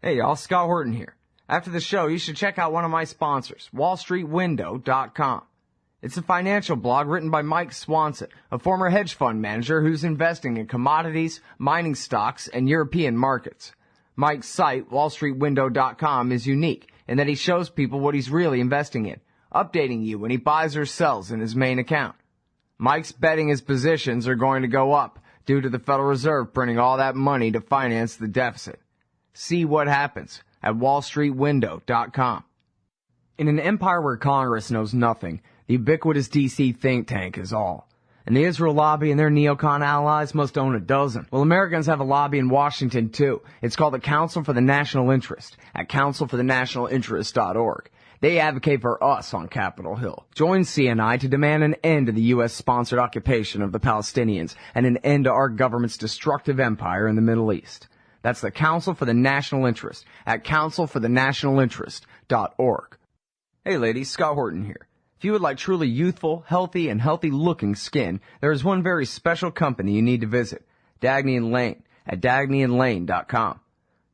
Hey y'all, Scott Horton here. After the show, you should check out one of my sponsors, wallstreetwindow.com. It's a financial blog written by Mike Swanson, a former hedge fund manager who's investing in commodities, mining stocks, and European markets. Mike's site, wallstreetwindow.com, is unique in that he shows people what he's really investing in, updating you when he buys or sells in his main account. Mike's betting his positions are going to go up due to the Federal Reserve printing all that money to finance the deficit. See what happens at wallstreetwindow.com. In an empire where Congress knows nothing, the ubiquitous D.C. think tank is all. And the Israel lobby and their neocon allies must own a dozen. Well, Americans have a lobby in Washington, too. It's called the Council for the National Interest at councilforthenationalinterest.org. They advocate for us on Capitol Hill. Join CNI to demand an end to the U.S.-sponsored occupation of the Palestinians and an end to our government's destructive empire in the Middle East. That's the Council for the National Interest at councilforthenationalinterest.org. Hey ladies, Scott Horton here. If you would like truly youthful, healthy, and healthy-looking skin, there is one very special company you need to visit, Dagny & Lane at dagnyandlane.com.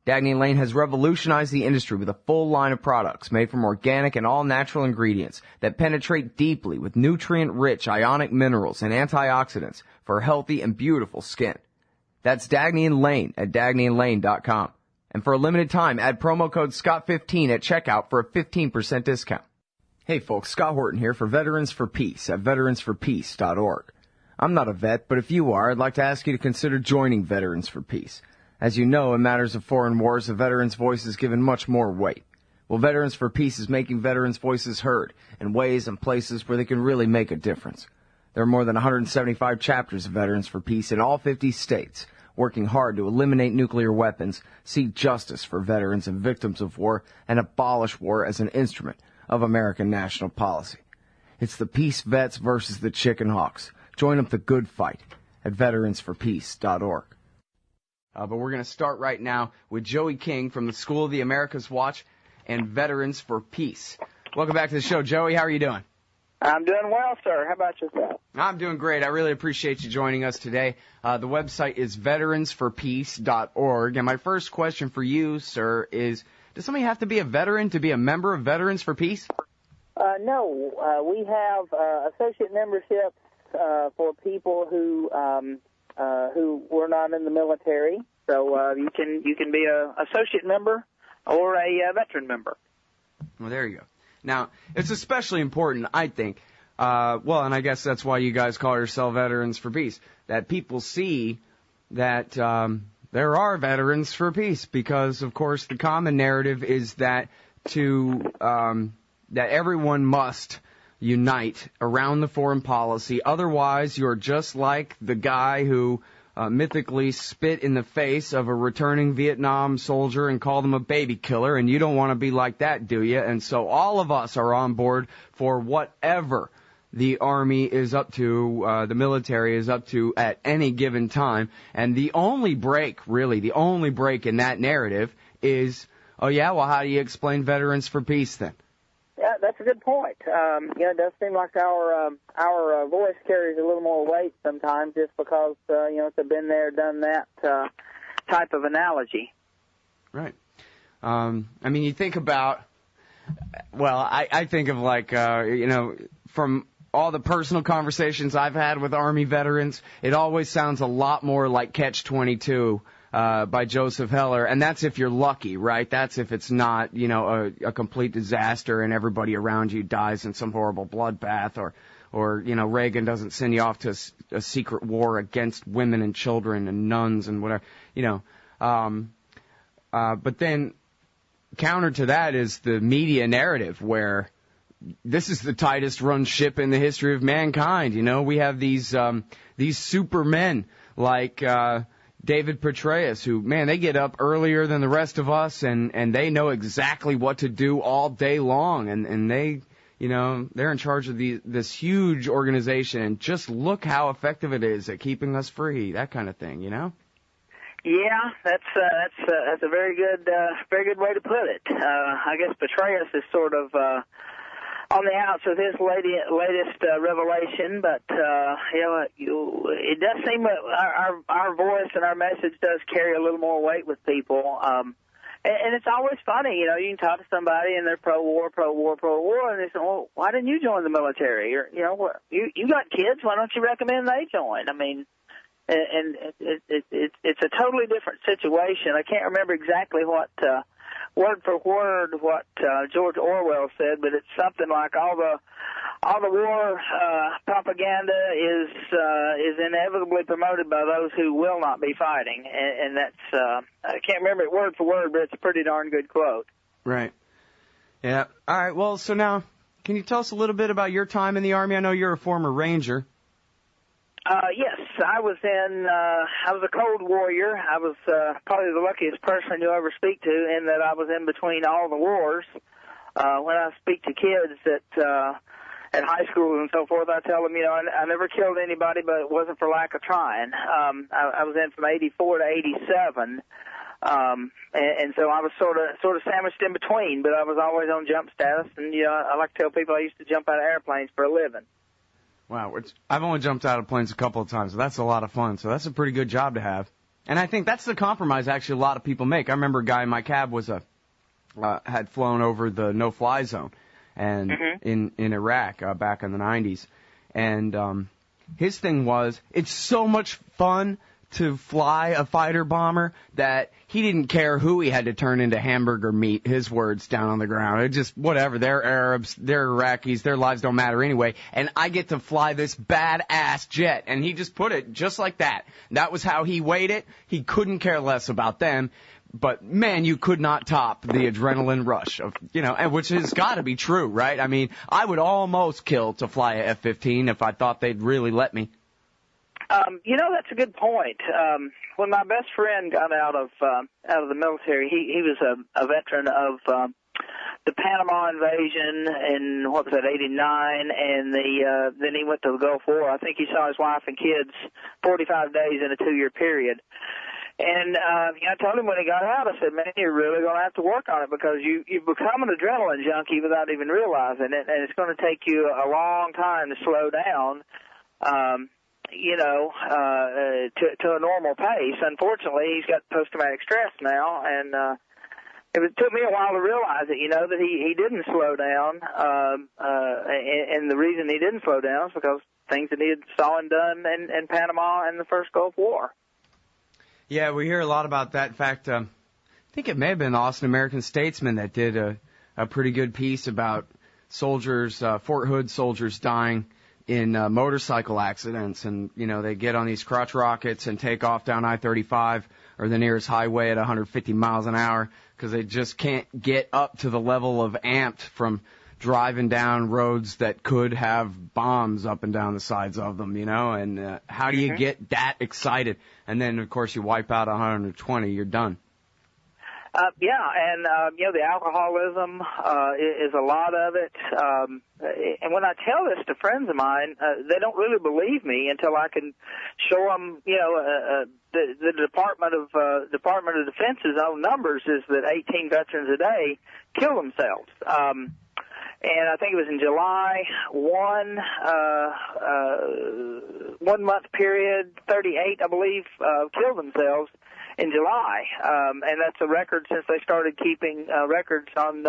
Dagny & Lane has revolutionized the industry with a full line of products made from organic and all-natural ingredients that penetrate deeply with nutrient-rich ionic minerals and antioxidants for healthy and beautiful skin. That's Dagny & Lane at dagnyandlane.com. And for a limited time, add promo code SCOTT15 at checkout for a 15% discount. Hey folks, Scott Horton here for Veterans for Peace at veteransforpeace.org. I'm not a vet, but if you are, I'd like to ask you to consider joining Veterans for Peace. As you know, in matters of foreign wars, a veteran's voice is given much more weight. Well, Veterans for Peace is making veterans' voices heard in ways and places where they can really make a difference. There are more than 175 chapters of Veterans for Peace in all 50 states, working hard to eliminate nuclear weapons, seek justice for veterans and victims of war, and abolish war as an instrument of American national policy. It's the peace vets versus the chicken hawks. Join up the good fight at veteransforpeace.org. But we're going to start right now with Joey King from the School of the Americas Watch and Veterans for Peace. Welcome back to the show, Joey. How are you doing? I'm doing well, sir. How about yourself? I'm doing great. I really appreciate you joining us today. The website is veteransforpeace.org. And my first question for you, sir, is does somebody have to be a veteran to be a member of Veterans for Peace? No. We have associate memberships for people who were not in the military. So you can be a associate member or a veteran member. Well, there you go. Now, it's especially important, I think, and I guess that's why you guys call yourself Veterans for Peace, that people see that there are Veterans for Peace, because, of course, the common narrative is that that everyone must unite around the foreign policy. Otherwise, you're just like the guy who mythically spit in the face of a returning Vietnam soldier and called him a baby killer, and you don't want to be like that, do you? And so all of us are on board for whatever the Army is up to, the military is up to at any given time. And the only break in that narrative is, oh yeah, well, how do you explain Veterans for Peace then? Yeah, that's a good point. It does seem like our voice carries a little more weight sometimes, just because it's a been there, done that type of analogy. Right. You think about. Well, I think of from all the personal conversations I've had with Army veterans, it always sounds a lot more like Catch-22. By Joseph Heller, and that's if you're lucky, right? That's if it's not, a complete disaster and everybody around you dies in some horrible bloodbath, or Reagan doesn't send you off to a secret war against women and children and nuns and whatever, But then counter to that is the media narrative, where this is the tightest run ship in the history of mankind. We have these supermen like David Petraeus, who, man, they get up earlier than the rest of us, and they know exactly what to do all day long, and they, they're in charge of this huge organization, and just look how effective it is at keeping us free, that kind of thing, Yeah, that's a very good way to put it. I guess Petraeus is sort of on the outs with his latest revelation, but it does seem that our voice and our message does carry a little more weight with people. And it's always funny, you know, you can talk to somebody and they're pro-war, and they say, well, why didn't you join the military? Or, you know, what, you got kids, why don't you recommend they join? I mean, and it's a totally different situation. I can't remember exactly what, word for word, what George Orwell said, but it's something like all the war propaganda is inevitably promoted by those who will not be fighting, and that's I can't remember it word for word, but it's a pretty darn good quote. Right. Yeah. All right. Well, so now, can you tell us a little bit about your time in the Army? I know you're a former Ranger. Yes, I was a Cold Warrior. I was probably the luckiest person you'll ever speak to, in that I was in between all the wars. When I speak to kids at high school and so forth, I tell them, you know, I never killed anybody, but it wasn't for lack of trying. I was in from 84 to 87, and so I was sort of sandwiched in between, but I was always on jump status, and, you know, I like to tell people I used to jump out of airplanes for a living. Wow, I've only jumped out of planes a couple of times, so that's a lot of fun. So that's a pretty good job to have. And I think that's the compromise actually a lot of people make. I remember a guy in my cab had flown over the no-fly zone and in Iraq back in the 90s. And his thing was, it's so much fun to fly a fighter bomber that he didn't care who he had to turn into hamburger meat, his words, down on the ground. It just, whatever, they're Arabs, they're Iraqis, their lives don't matter anyway, and I get to fly this badass jet. And he just put it just like that. That was how he weighed it. He couldn't care less about them. But, man, you could not top the adrenaline rush of, you know, and which has got to be true, right? I mean, I would almost kill to fly a F-15 if I thought they'd really let me. You know, that's a good point. When my best friend got out of the military, he was a veteran of the Panama invasion in, what was that, 89, and then he went to the Gulf War. I think he saw his wife and kids 45 days in a 2-year period. And I told him when he got out, I said, man, you're really going to have to work on it, because you've become an adrenaline junkie without even realizing it, and it's going to take you a long time to slow down. You know, to a normal pace. Unfortunately, he's got post-traumatic stress now, and it took me a while to realize it, you know, that he didn't slow down, and the reason he didn't slow down is because things that he saw and done in Panama and the first Gulf War. Yeah, we hear a lot about that. In fact, I think it may have been the Austin American Statesman that did a pretty good piece about soldiers, Fort Hood soldiers dying in motorcycle accidents, and, you know, they get on these crotch rockets and take off down I-35 or the nearest highway at 150 miles an hour because they just can't get up to the level of amped from driving down roads that could have bombs up and down the sides of them, you know, and how do you get that excited? And then, of course, you wipe out 120, you're done. Yeah, and, you know, the alcoholism is a lot of it. And when I tell this to friends of mine, they don't really believe me until I can show them, you know, the Department of Defense's own numbers is that 18 veterans a day kill themselves. And I think it was in July, one month period, 38, I believe, killed themselves in July, and that's a record since they started keeping records on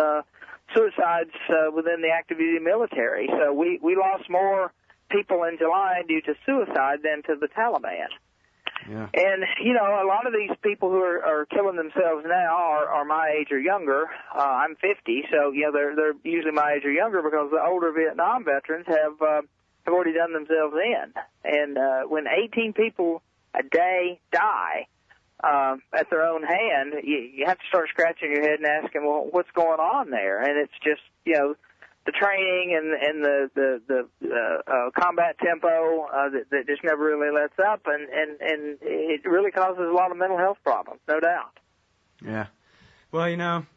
suicides within the active duty military. So we lost more people in July due to suicide than to the Taliban. Yeah. And, you know, a lot of these people who are killing themselves now are my age or younger. I'm 50, so, you know, they're usually my age or younger because the older Vietnam veterans have already done themselves in. And when 18 people a day die at their own hand, you have to start scratching your head and asking, well, what's going on there? And it's just, you know, the training and the combat tempo that just never really lets up, and it really causes a lot of mental health problems, no doubt. Yeah. Well, you know,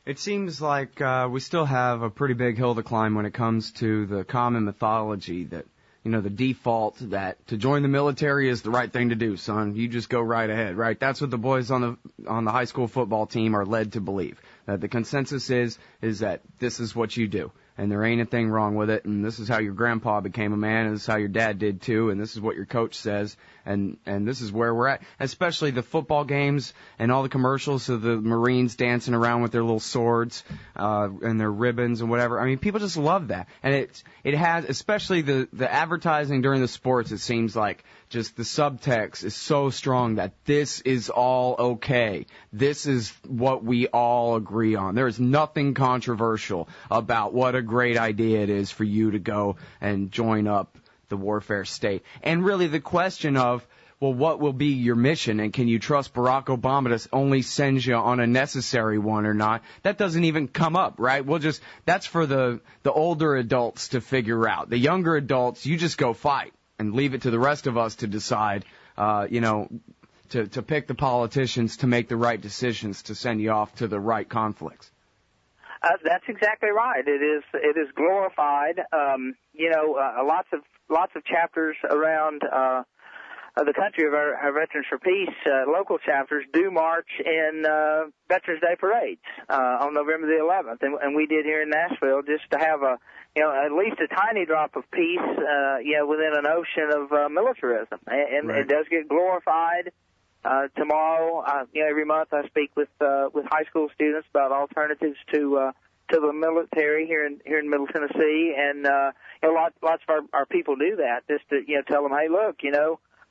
it seems like we still have a pretty big hill to climb when it comes to the common mythology that, you know, the default that to join the military is the right thing to do, son. You just go right ahead, right? That's what the boys on the high school football team are led to believe. The consensus is that this is what you do, and there ain't a thing wrong with it, and this is how your grandpa became a man, and this is how your dad did too, and this is what your coach says, and this is where we're at. Especially the football games and all the commercials of the Marines dancing around with their little swords and their ribbons and whatever. I mean, people just love that, and it has, especially the advertising during the sports. It seems like just the subtext is so strong that this is all okay. This is what we all agree on. There is nothing controversial about what a great idea it is for you to go and join up the warfare state. And really the question of, well, what will be your mission, and can you trust Barack Obama to only send you on a necessary one or not? That doesn't even come up, right? That's for the older adults to figure out. The younger adults, you just go fight and leave it to the rest of us to decide, to pick the politicians to make the right decisions to send you off to the right conflicts. That's exactly right. It is glorified. Lots of chapters around the country of our Veterans for Peace local chapters do march in Veterans Day parades on November the 11th, and we did here in Nashville just to have at least a tiny drop of peace, within an ocean of militarism, and right. It does get glorified. Tomorrow, every month I speak with high school students about alternatives to the military here in Middle Tennessee, and lots of our people do that just to tell them, hey, look,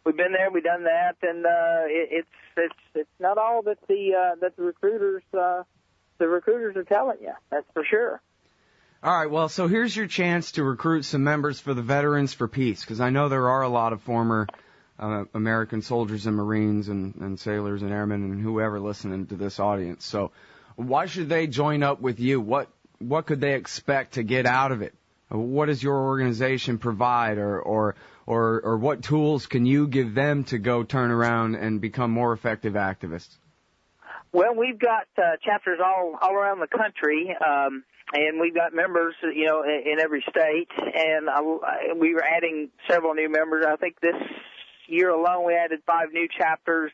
we've been there, we've done that, and it's not all that the recruiters are telling you. That's for sure. All right, well, so here's your chance to recruit some members for the Veterans for Peace, because I know there are a lot of former American soldiers and Marines and sailors and airmen and whoever listening to this audience. So why should they join up with you? What could they expect to get out of it? What does your organization provide, or what tools can you give them to go turn around and become more effective activists? Well, we've got chapters all around the country, and we've got members, in every state, and we were adding several new members. I think this year alone we added 5 new chapters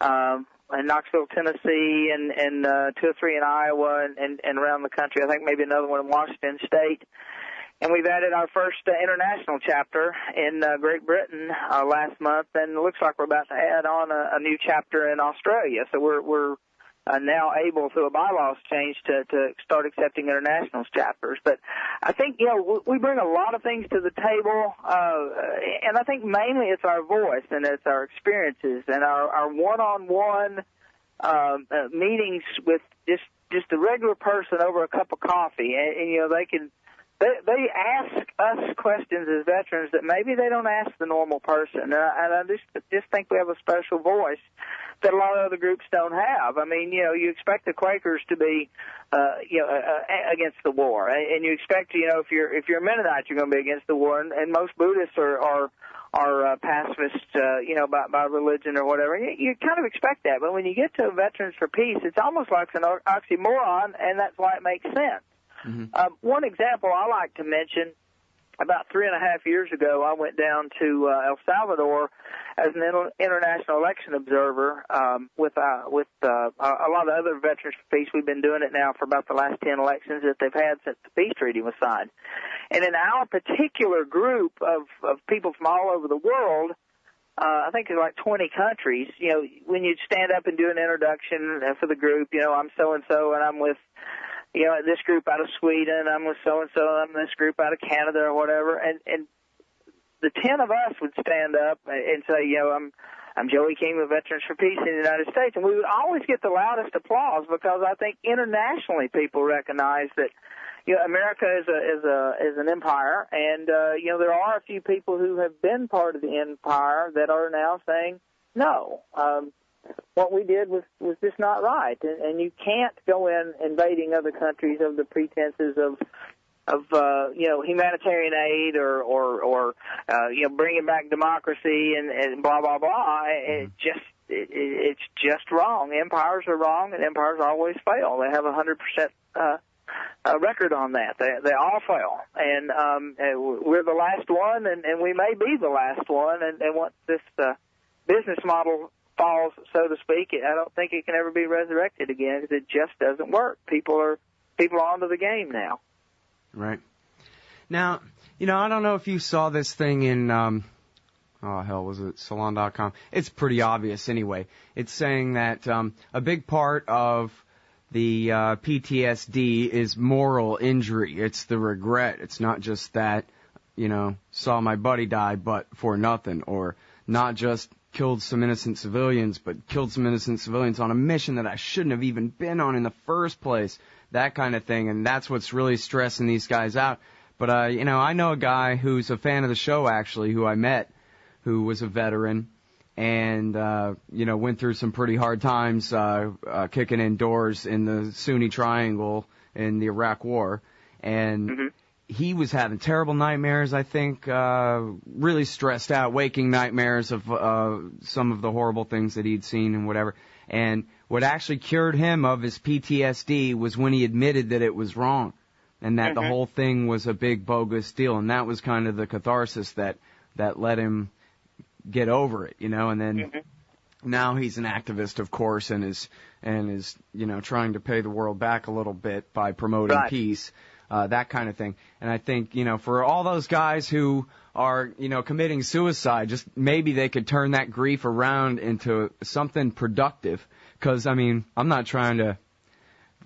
in Knoxville, Tennessee, and 2 or 3 in Iowa and around the country. I think maybe another one in Washington State. And we've added our first international chapter in Great Britain last month, and it looks like we're about to add on a new chapter in Australia. So we're now able, through a bylaws change, to start accepting international chapters. But I think, we bring a lot of things to the table, and I think mainly it's our voice and it's our experiences and our one-on-one meetings with just a regular person over a cup of coffee, and they ask us questions as veterans that maybe they don't ask the normal person, and I just think we have a special voice that a lot of other groups don't have. I mean, you expect the Quakers to be, against the war, and you expect, if you're a Mennonite, you're going to be against the war, and most Buddhists are pacifists, by religion or whatever. You kind of expect that, but when you get to Veterans for Peace, it's almost like an oxymoron, and that's why it makes sense. Mm-hmm. One example I like to mention, about 3.5 years ago, I went down to El Salvador as an international election observer with a lot of other Veterans for Peace. We've been doing it now for about the last 10 elections that they've had since the peace treaty was signed. And in our particular group of people from all over the world, I think there's like 20 countries, when you'd stand up and do an introduction for the group, I'm so-and-so, and I'm with this group out of Sweden, I'm with so-and-so, I'm this group out of Canada or whatever, and the 10 of us would stand up and say, I'm Joey King with Veterans for Peace in the United States, and we would always get the loudest applause because I think internationally people recognize that, America is an empire, and, there are a few people who have been part of the empire that are now saying, no, what we did was just not right, and you can't go in invading other countries of the pretenses of humanitarian aid or bringing back democracy and blah blah blah. It's just wrong. Empires are wrong, and empires always fail. They have 100% record on that. They all fail, and we're the last one, and we may be the last one. And once this business model falls, so to speak, I don't think it can ever be resurrected again because it just doesn't work. People are onto the game now. Right. Now, I don't know if you saw this thing in, was it Salon.com? It's pretty obvious anyway. It's saying that a big part of the PTSD is moral injury. It's the regret. It's not just that, saw my buddy die but for nothing, or not just killed some innocent civilians, but killed some innocent civilians on a mission that I shouldn't have even been on in the first place, that kind of thing. And that's what's really stressing these guys out. But, I know a guy who's a fan of the show, actually, who I met, who was a veteran and, went through some pretty hard times kicking in doors in the Sunni Triangle in the Iraq War. And he was having terrible nightmares, I think, really stressed out, waking nightmares of some of the horrible things that he'd seen and whatever. And what actually cured him of his PTSD was when he admitted that it was wrong and that the whole thing was a big bogus deal. And that was kind of the catharsis that let him get over it, and then now he's an activist, of course, and is trying to pay the world back a little bit by promoting peace, that kind of thing. And I think, for all those guys who are, committing suicide, just maybe they could turn that grief around into something productive. Because, I'm not trying to,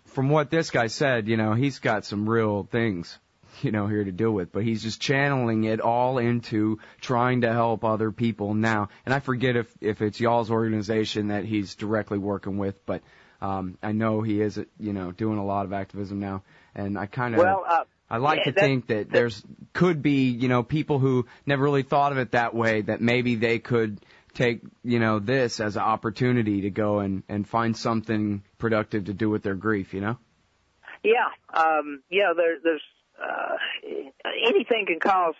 from what this guy said, he's got some real things, here to deal with, but he's just channeling it all into trying to help other people now. And I forget if it's y'all's organization that he's directly working with, but I know he is, doing a lot of activism now. And I kind of, I like to think that could be, people who never really thought of it that way, that maybe they could take, this as an opportunity to go and find something productive to do with their grief, Yeah. There's anything can cause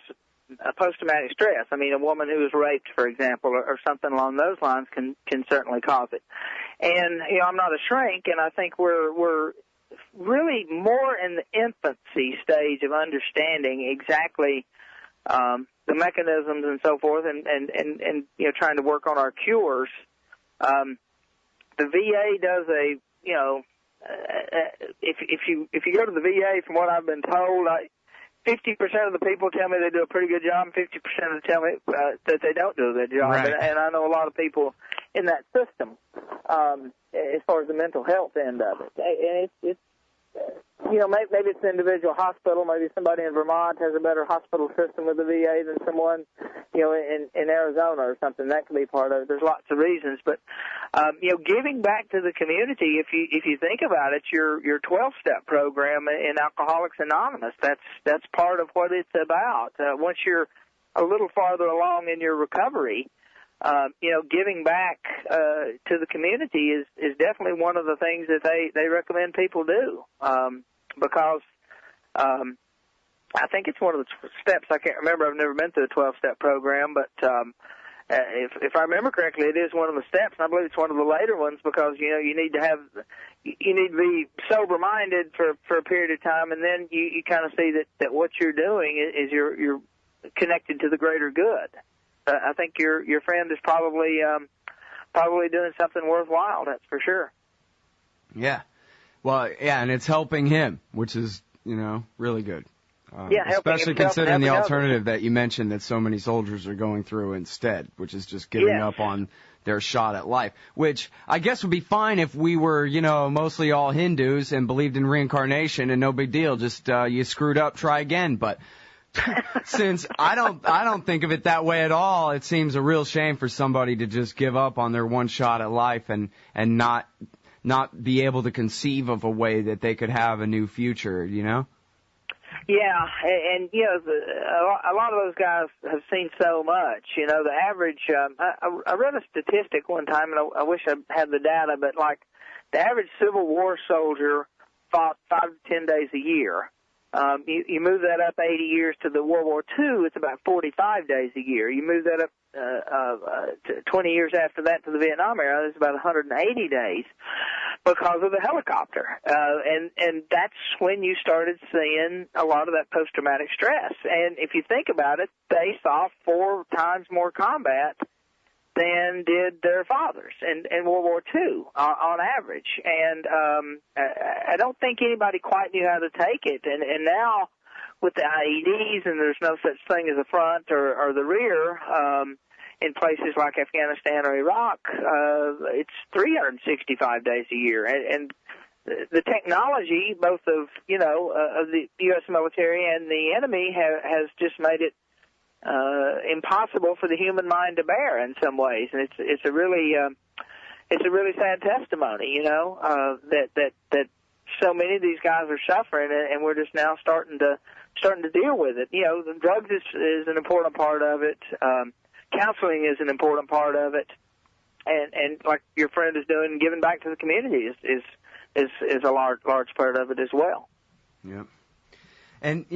post-traumatic stress. A woman who was raped, for example, or something along those lines can certainly cause it. And, I'm not a shrink, and I think we're really more in the infancy stage of understanding exactly the mechanisms and so forth, and trying to work on our cures. The VA does if you go to the VA, from what I've been told, 50% of the people tell me they do a pretty good job, and 50% of them tell me that they don't do a good job. Right. And I know a lot of people in that system, as far as the mental health end of it. And it's maybe it's an individual hospital. Maybe somebody in Vermont has a better hospital system with the VA than someone, in Arizona or something. That could be part of it. There's lots of reasons, but giving back to the community. If you think about it, your 12-step program in Alcoholics Anonymous. That's part of what it's about. Once you're a little farther along in your recovery, giving back to the community is definitely one of the things that they recommend people do, because I think it's one of the steps. I can't remember. I've never been through a 12-step program, but if I remember correctly, it is one of the steps, and I believe it's one of the later ones, because you need to be sober-minded for a period of time, and then you kind of see that what you're doing is you're connected to the greater good. I think your friend is probably doing something worthwhile. That's for sure. Yeah. Well, yeah, and it's helping him, which is really good. Especially considering the alternative that you mentioned that so many soldiers are going through instead, which is just giving up on their shot at life, which I guess would be fine if we were, mostly all Hindus and believed in reincarnation and no big deal. Just you screwed up, try again. But since I don't think of it that way at all, it seems a real shame for somebody to just give up on their one shot at life and not be able to conceive of a way that they could have a new future, Yeah, and a lot of those guys have seen so much. The average. I read a statistic one time, and I wish I had the data, but the average Civil War soldier fought 5 to 10 days a year. You move that up 80 years to the World War II, it's about 45 days a year. You move that up 20 years after that to the Vietnam era, it's about 180 days because of the helicopter. And that's when you started seeing a lot of that post-traumatic stress. And if you think about it, they saw 4 times more combat than did their fathers in World War II on average. And I don't think anybody quite knew how to take it. And now with the IEDs, and there's no such thing as the front or the rear, in places like Afghanistan or Iraq, it's 365 days a year. And the technology, both of the U.S. military and the enemy, has just made it impossible for the human mind to bear in some ways, and it's a really sad testimony, that so many of these guys are suffering, and we're just now starting to deal with it. The drugs is an important part of it. Counseling is an important part of it, and like your friend is doing, giving back to the community is a large part of it as well. Yeah, and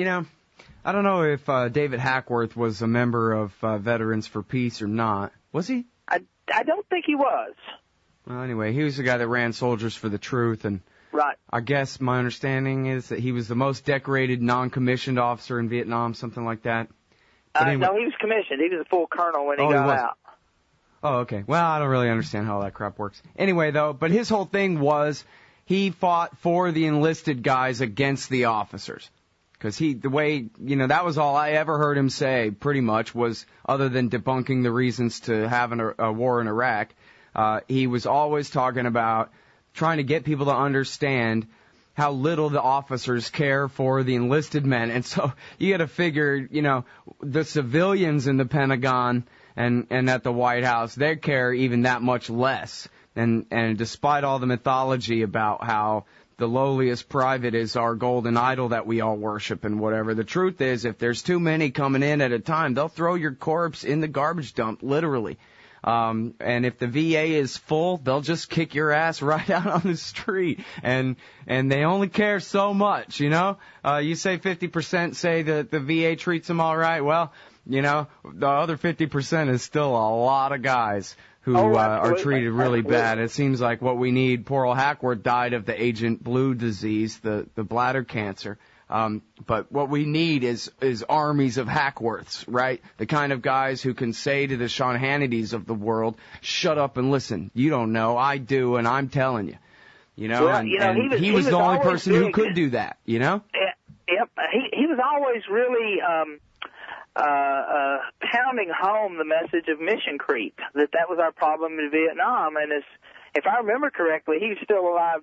I don't know if David Hackworth was a member of Veterans for Peace or not. Was he? I don't think he was. Well, anyway, he was the guy that ran Soldiers for the Truth, and right. I guess my understanding is that he was the most decorated non-commissioned officer in Vietnam, something like that. Anyway. No, he was commissioned. He was a full colonel when he got out. Oh, okay. Well, I don't really understand how that crap works. Anyway, though, but his whole thing was he fought for the enlisted guys against the officers. Because that was all I ever heard him say, pretty much, was, other than debunking the reasons to have a war in Iraq, he was always talking about trying to get people to understand how little the officers care for the enlisted men. And so you got to figure, the civilians in the Pentagon and at the White House, they care even that much less. And despite all the mythology about how the lowliest private is our golden idol that we all worship and whatever, the truth is, if there's too many coming in at a time, they'll throw your corpse in the garbage dump, literally. And if the VA is full, they'll just kick your ass right out on the street. And they only care so much, You say 50% say that the VA treats them all right. Well, the other 50% is still a lot of guys who are treated really bad. It seems like what we need, poor old Hackworth died of the Agent Blue disease, the bladder cancer. But what we need is armies of Hackworths, right? The kind of guys who can say to the Sean Hannitys of the world, shut up and listen. You don't know. I do, and I'm telling you. He was the only person who could do that, Yep. He was always really pounding home the message of mission creep, that was our problem in Vietnam. And if I remember correctly, he was still alive,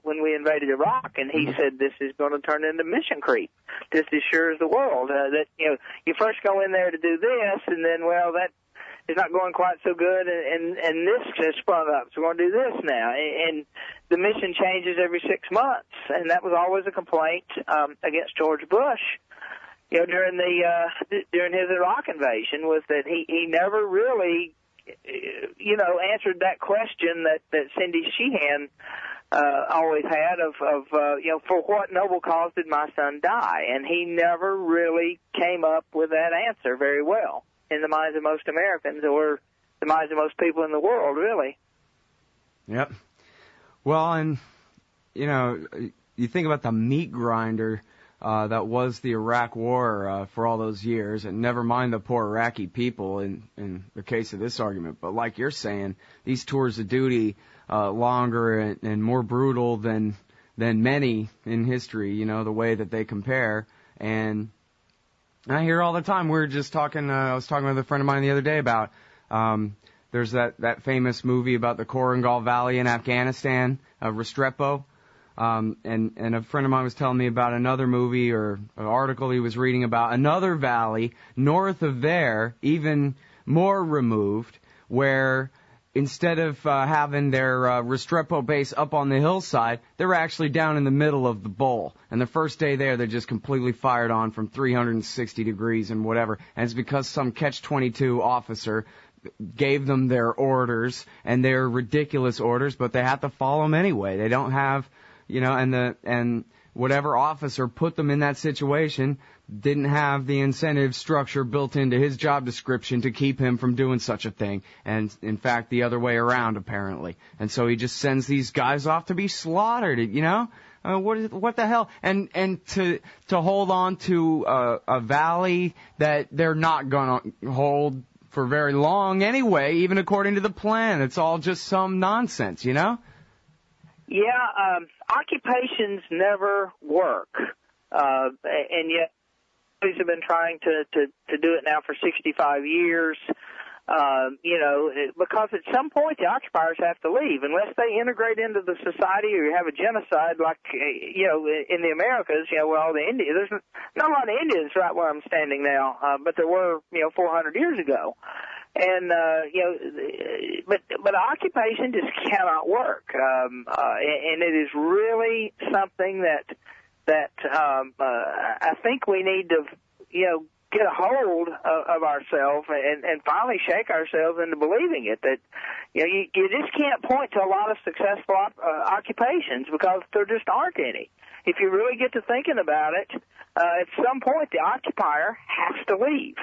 when we invaded Iraq, and he said this is going to turn into mission creep, just as sure as the world. That you first go in there to do this, and then that is not going quite so good, and this has sprung up, so we're going to do this now. And the mission changes every 6 months, and that was always a complaint against George Bush. During his Iraq invasion, was that he never really, answered that question that Cindy Sheehan always had of for what noble cause did my son die? And he never really came up with that answer very well in the minds of most Americans, or the minds of most people in the world, really. Yep. Well, and you think about the meat grinder that was the Iraq War for all those years, and never mind the poor Iraqi people in the case of this argument. But like you're saying, these tours of duty, longer and more brutal than many in history, the way that they compare. And I hear all the time. We were just talking, I was talking with a friend of mine the other day about, there's that famous movie about the Korangal Valley in Afghanistan, Restrepo. And a friend of mine was telling me about another movie or an article he was reading about another valley north of there, even more removed, where instead of having their Restrepo base up on the hillside, they're actually down in the middle of the bowl. And the first day there, they're just completely fired on from 360 degrees and whatever. And it's because some Catch-22 officer gave them their orders, and they're ridiculous orders, but they have to follow them anyway. They don't have... and whatever officer put them in that situation didn't have the incentive structure built into his job description to keep him from doing such a thing. And in fact, the other way around, apparently. And so he just sends these guys off to be slaughtered, what the hell? And to hold on to a valley that they're not gonna hold for very long anyway, even according to the plan. It's all just some nonsense, you know? Yeah, occupations never work, and yet police have been trying to do it now for 65 years. Because at some point the occupiers have to leave unless they integrate into the society or you have a genocide like, in the Americas, where all the Indians, there's not a lot of Indians right where I'm standing now, but there were, 400 years ago. And, but occupation just cannot work. And it is really something that I think we need to, get a hold of ourselves and finally shake ourselves into believing it, that you just can't point to a lot of successful occupations because there just aren't any. If you really get to thinking about it, at some point the occupier has to leave,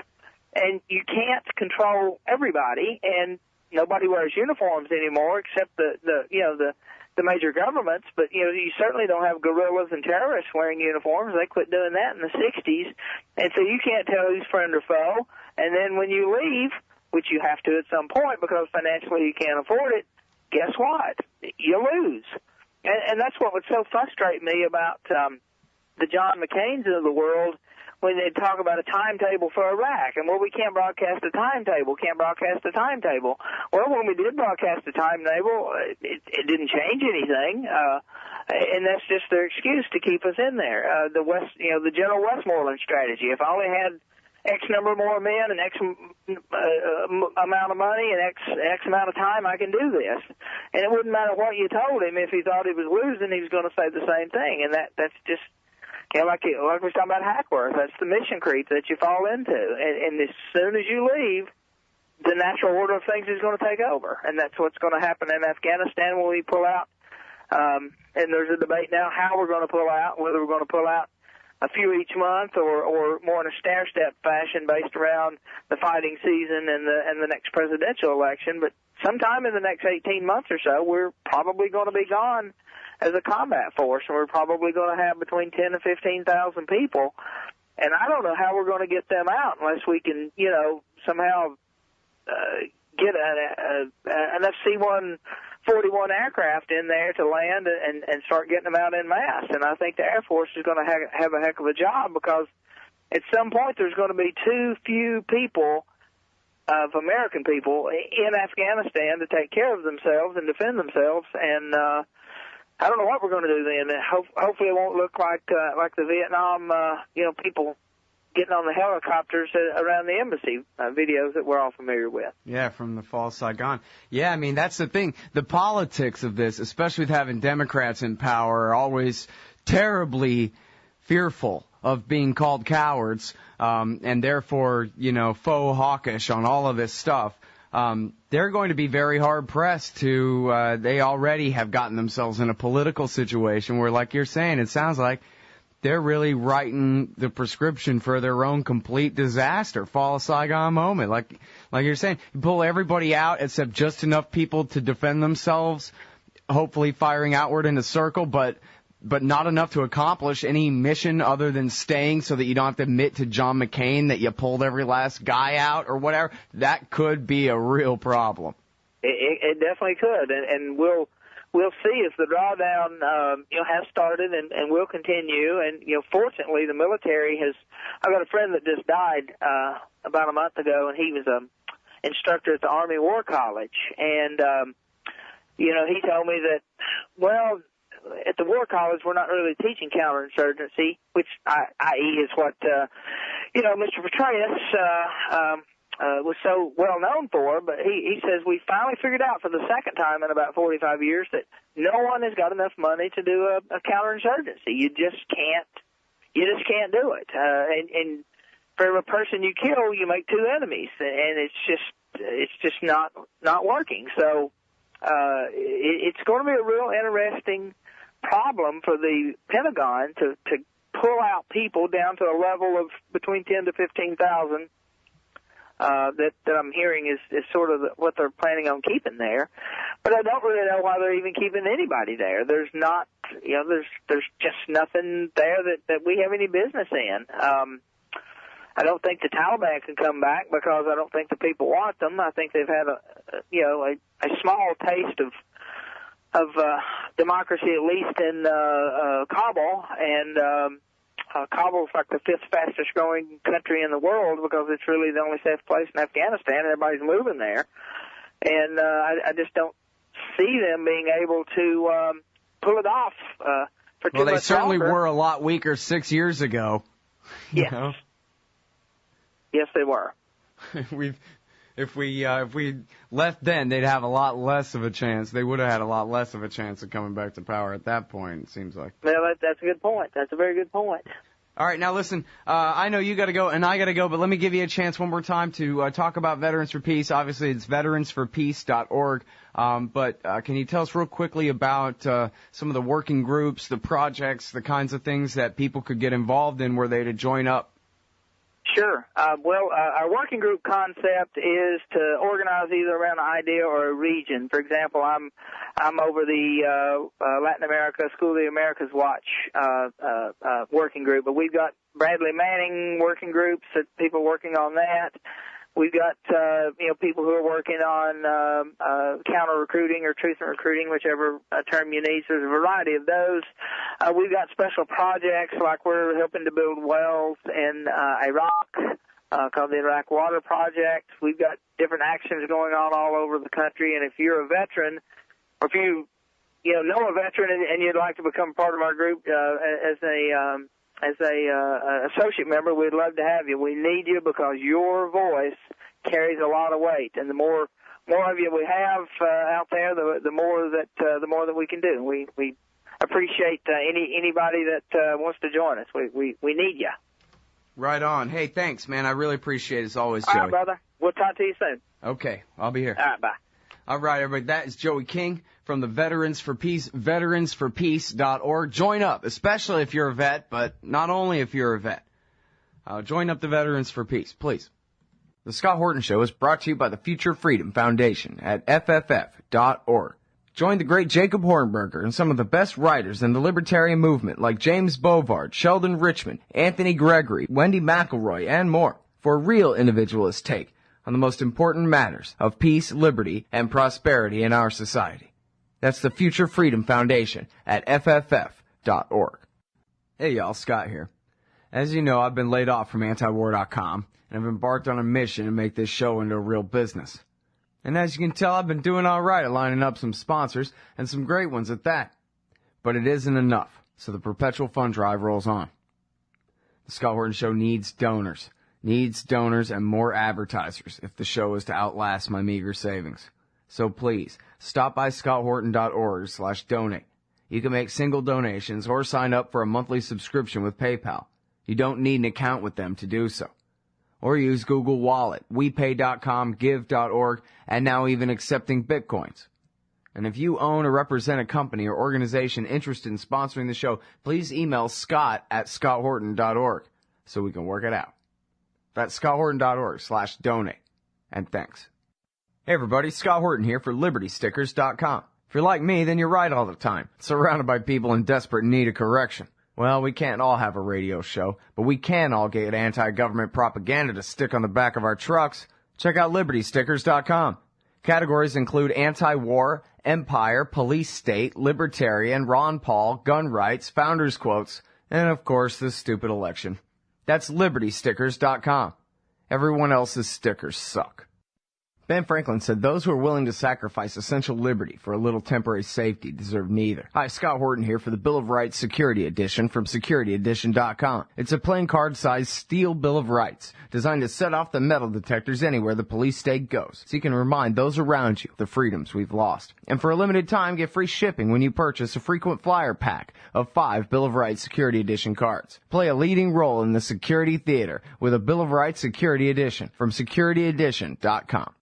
and you can't control everybody, and nobody wears uniforms anymore except the major governments, but, you certainly don't have guerrillas and terrorists wearing uniforms. They quit doing that in the 60s, and so you can't tell who's friend or foe. And then when you leave, which you have to at some point because financially you can't afford it, guess what? You lose. And that's what would so frustrate me about the John McCains of the world when they talk about a timetable for Iraq. And, well, we can't broadcast a timetable, Well, when we did broadcast a timetable, it didn't change anything, and that's just their excuse to keep us in there. The General Westmoreland strategy. If I only had X number more men and X amount of money and X amount of time, I can do this. And it wouldn't matter what you told him. If he thought he was losing, he was going to say the same thing. And that's just... like we were talking about Hackworth, that's the mission creep that you fall into. And as soon as you leave, the natural order of things is going to take over. And that's what's going to happen in Afghanistan when we pull out. And there's a debate now how we're going to pull out, whether we're going to pull out a few each month or more in a stair-step fashion based around the fighting season and the next presidential election. But sometime in the next 18 months or so, we're probably going to be gone as a combat force, and we're probably going to have between 10 and 15,000 people. And I don't know how we're going to get them out unless we can, somehow get enough C-141 aircraft in there to land and start getting them out en masse. And I think the Air Force is going to have a heck of a job because at some point there's going to be too few people of American people in Afghanistan to take care of themselves and defend themselves. And I don't know what we're going to do then. Hopefully it won't look like the Vietnam, people getting on the helicopters around the embassy, videos that we're all familiar with. Yeah, from the fall of Saigon. Yeah, I mean, that's the thing. The politics of this, especially with having Democrats in power, are always terribly fearful of being called cowards, and therefore, faux hawkish on all of this stuff. They're going to be very hard-pressed to, they already have gotten themselves in a political situation where, like you're saying, it sounds like they're really writing the prescription for their own complete disaster, fall of Saigon moment. Like you're saying, you pull everybody out except just enough people to defend themselves, hopefully firing outward in a circle, but not enough to accomplish any mission other than staying so that you don't have to admit to John McCain that you pulled every last guy out or whatever. That could be a real problem. It definitely could, and we'll see if the drawdown has started and will continue. And fortunately, the military has. I've got a friend that just died about a month ago, and he was an instructor at the Army War College, and he told me that at the War College, we're not really teaching counterinsurgency, which, i.e., is what, Mr. Petraeus was so well known for. But he says we finally figured out for the second time in about 45 years that no one has got enough money to do a counterinsurgency. You just can't do it. And for every person you kill, you make two enemies, and it's just not working. So it's going to be a real interesting problem for the Pentagon to pull out people down to a level of between 10 to 15,000 that I'm hearing is sort of what they're planning on keeping there. But I don't really know why they're even keeping anybody there. There's not, there's just nothing there that we have any business in. I don't think the Taliban can come back because I don't think the people want them. I think they've had a small taste of democracy, at least in Kabul, and Kabul's like the fifth fastest growing country in the world because it's really the only safe place in Afghanistan. Everybody's moving there, and I just don't see them being able to pull it off for too much longer. Well, they certainly were a lot weaker 6 years ago. Yes. You know? Yes, they were. If we left then, they'd have a lot less of a chance. They would have had a lot less of a chance of coming back to power at that point, it seems like. Well, that's a good point. That's a very good point. All right, now listen, I know you got to go and I got to go, but let me give you a chance one more time to talk about Veterans for Peace. Obviously, it's veteransforpeace.org. But can you tell us real quickly about some of the working groups, the projects, the kinds of things that people could get involved in were they to join up? Sure. Our working group concept is to organize either around an idea or a region. For example, I'm over the Latin America School of the Americas Watch working group, but we've got Bradley Manning working groups, people working on that. We've got people who are working on counter recruiting or truth in recruiting, whichever term you need. So there's a variety of those. We've got special projects like we're helping to build wells in Iraq called the Iraq Water Project. We've got different actions going on all over the country. And if you're a veteran, or if you know a veteran and you'd like to become part of our group as a associate member, we'd love to have you. We need you because your voice carries a lot of weight, and the more of you we have out there, the more that we can do. We appreciate anybody that wants to join us. We need you. Right on. Hey, thanks, man. I really appreciate it as always, Joey. All right, brother. We'll talk to you soon. Okay, I'll be here. All right, bye. All right, everybody, that is Joey King from the Veterans for Peace, veteransforpeace.org. Join up, especially if you're a vet, but not only if you're a vet. Join up the Veterans for Peace, please. The Scott Horton Show is brought to you by the Future Freedom Foundation at FFF.org. Join the great Jacob Hornberger and some of the best writers in the libertarian movement like James Bovard, Sheldon Richman, Anthony Gregory, Wendy McElroy, and more for a real individualist take on the most important matters of peace, liberty, and prosperity in our society. That's the Future Freedom Foundation at FFF.org. Hey y'all, Scott here. As you know, I've been laid off from antiwar.com, and I've embarked on a mission to make this show into a real business. And as you can tell, I've been doing all right at lining up some sponsors, and some great ones at that. But it isn't enough, so the perpetual fund drive rolls on. The Scott Horton Show needs donors and more advertisers if the show is to outlast my meager savings. So please, stop by scotthorton.org/donate. You can make single donations or sign up for a monthly subscription with PayPal. You don't need an account with them to do so. Or use Google Wallet, WePay.com, Give.org, and now even accepting Bitcoins. And if you own or represent a company or organization interested in sponsoring the show, please email scott@scotthorton.org so we can work it out. That's scotthorton.org/donate. And thanks. Hey everybody, Scott Horton here for LibertyStickers.com. If you're like me, then you're right all the time, surrounded by people in desperate need of correction. Well, we can't all have a radio show, but we can all get anti-government propaganda to stick on the back of our trucks. Check out LibertyStickers.com. Categories include anti-war, empire, police state, libertarian, Ron Paul, gun rights, founders quotes, and of course this stupid election. That's LibertyStickers.com. Everyone else's stickers suck. Ben Franklin said those who are willing to sacrifice essential liberty for a little temporary safety deserve neither. Hi, Scott Horton here for the Bill of Rights Security Edition from SecurityEdition.com. It's a plain card-sized steel Bill of Rights designed to set off the metal detectors anywhere the police state goes, so you can remind those around you the freedoms we've lost. And for a limited time, get free shipping when you purchase a frequent flyer pack of 5 Bill of Rights Security Edition cards. Play a leading role in the security theater with a Bill of Rights Security Edition from SecurityEdition.com.